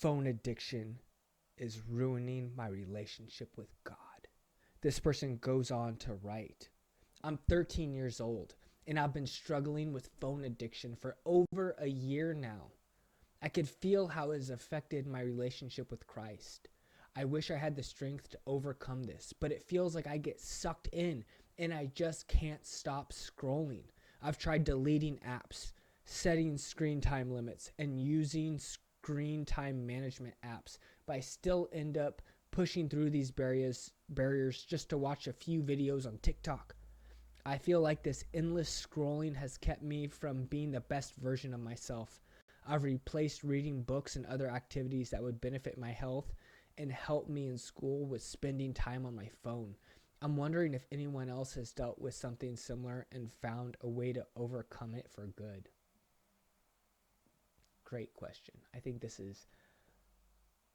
phone addiction is ruining my relationship with God. This person goes on to write, I'm 13 years old and I've been struggling with phone addiction for over a year now. I could feel how it has affected my relationship with Christ. I wish I had the strength to overcome this, but it feels like I get sucked in and I just can't stop scrolling. I've tried deleting apps, setting screen time limits, and using screen time management apps, but I still end up pushing through these barriers just to watch a few videos on TikTok. I feel like this endless scrolling has kept me from being the best version of myself. I've replaced reading books and other activities that would benefit my health and help me in school with spending time on my phone. I'm wondering if anyone else has dealt with something similar and found a way to overcome it for good. Great question. I think this is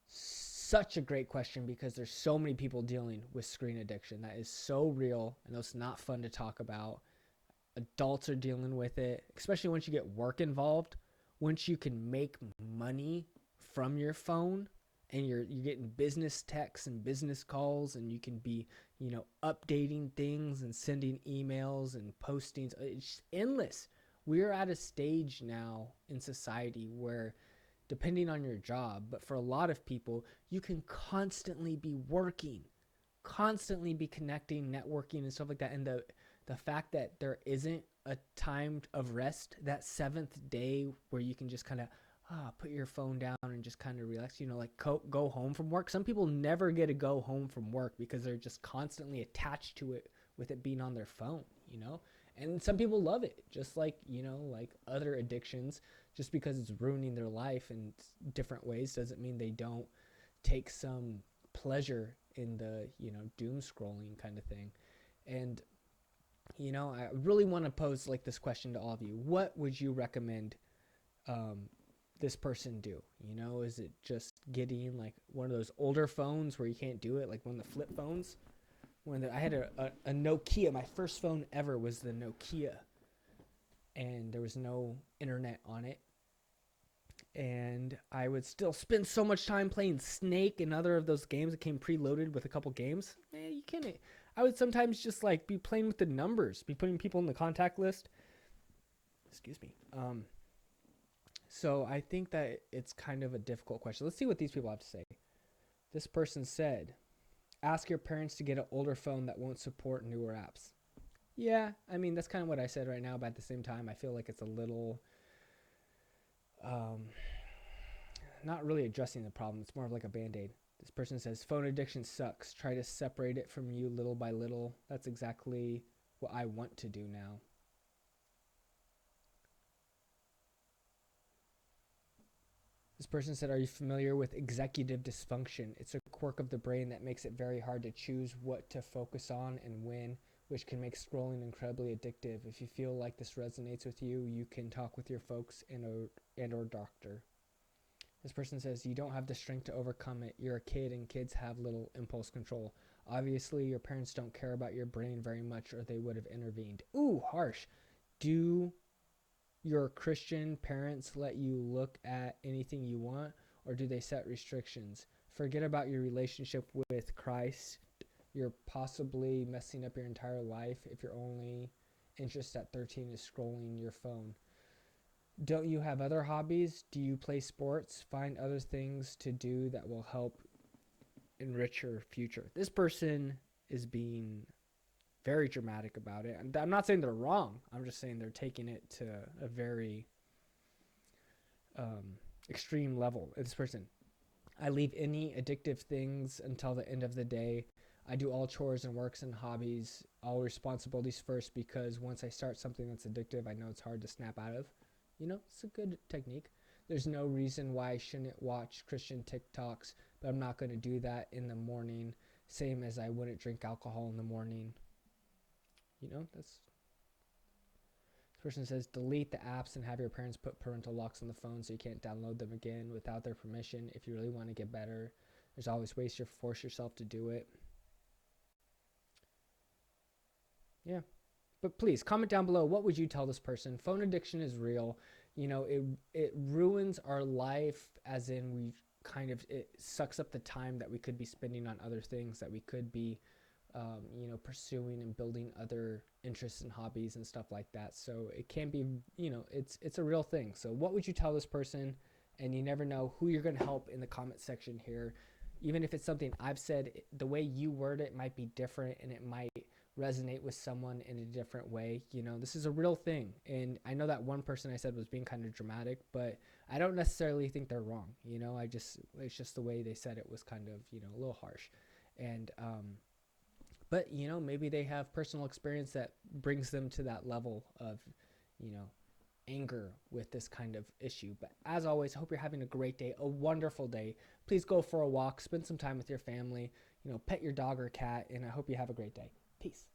such a great question because there's so many people dealing with screen addiction. That is so real and it's not fun to talk about. Adults are dealing with it, especially once you get work involved. Once you can make money from your phone and you're getting business texts and business calls and you can be, updating things and sending emails and postings. It's endless. We're at a stage now in society where, depending on your job, but for a lot of people, you can constantly be working, constantly be connecting, networking and stuff like that. And the fact that there isn't a time of rest, that seventh day where you can just kind of put your phone down and just kind of relax, go home from work. Some people never get to go home from work because they're just constantly attached to it with it being on their phone, and some people love it, just like, like other addictions. Just because it's ruining their life in different ways doesn't mean they don't take some pleasure in the, doom scrolling kind of thing. And, I really want to pose like this question to all of you. What would you recommend this person do? Is it just getting like one of those older phones where you can't do it, like one of the flip phones? I had a Nokia. My first phone ever was the Nokia, and there was no internet on it. And I would still spend so much time playing Snake and other of those games that came preloaded with a couple games. You can't. I would sometimes just like be playing with the numbers, be putting people in the contact list. Excuse me. So I think that it's kind of a difficult question. Let's see what these people have to say. This person said, ask your parents to get an older phone that won't support newer apps. Yeah, I mean, that's kind of what I said right now, but at the same time, I feel like it's a little not really addressing the problem. It's more of like a band-aid. This person says, phone addiction sucks. Try to separate it from you little by little. That's exactly what I want to do now. This person said, are you familiar with executive dysfunction? It's a quirk of the brain that makes it very hard to choose what to focus on and when, which can make scrolling incredibly addictive. If you feel like this resonates with you, you can talk with your folks and or doctor. This person says, you don't have the strength to overcome it. You're a kid and kids have little impulse control. Obviously, your parents don't care about your brain very much or they would have intervened. Ooh, harsh. Do your Christian parents let you look at anything you want, or do they set restrictions? Forget about your relationship with Christ. You're possibly messing up your entire life if your only interest at 13 is scrolling your phone. Don't you have other hobbies? Do you play sports? Find other things to do that will help enrich your future. This person is being very dramatic about it. And I'm not saying they're wrong. I'm just saying they're taking it to a very extreme level. This person, I leave any addictive things until the end of the day. I do all chores and works and hobbies, all responsibilities first, because once I start something that's addictive, I know it's hard to snap out of. It's a good technique. There's no reason why I shouldn't watch Christian TikToks, but I'm not going to do that in the morning, same as I wouldn't drink alcohol in the morning. This person says, delete the apps and have your parents put parental locks on the phone so you can't download them again without their permission. If you really want to get better, there's always ways to force yourself to do it. Yeah. But please comment down below, what would you tell this person? Phone addiction is real. It ruins our life, as in we kind of, it sucks up the time that we could be spending on other things that we could be pursuing and building other interests and hobbies and stuff like that. So it can be, it's a real thing. So what would you tell this person? And you never know who you're going to help in the comment section here. Even if it's something I've said, the way you word it might be different, and it might resonate with someone in a different way. This is a real thing. And I know that one person I said was being kind of dramatic, but I don't necessarily think they're wrong. It's just the way they said it was kind of, a little harsh. And, but maybe they have personal experience that brings them to that level of, you know, anger with this kind of issue. But as always, I hope you're having a great day, a wonderful day. Please go for a walk, spend some time with your family, pet your dog or cat, and I hope you have a great day. Peace.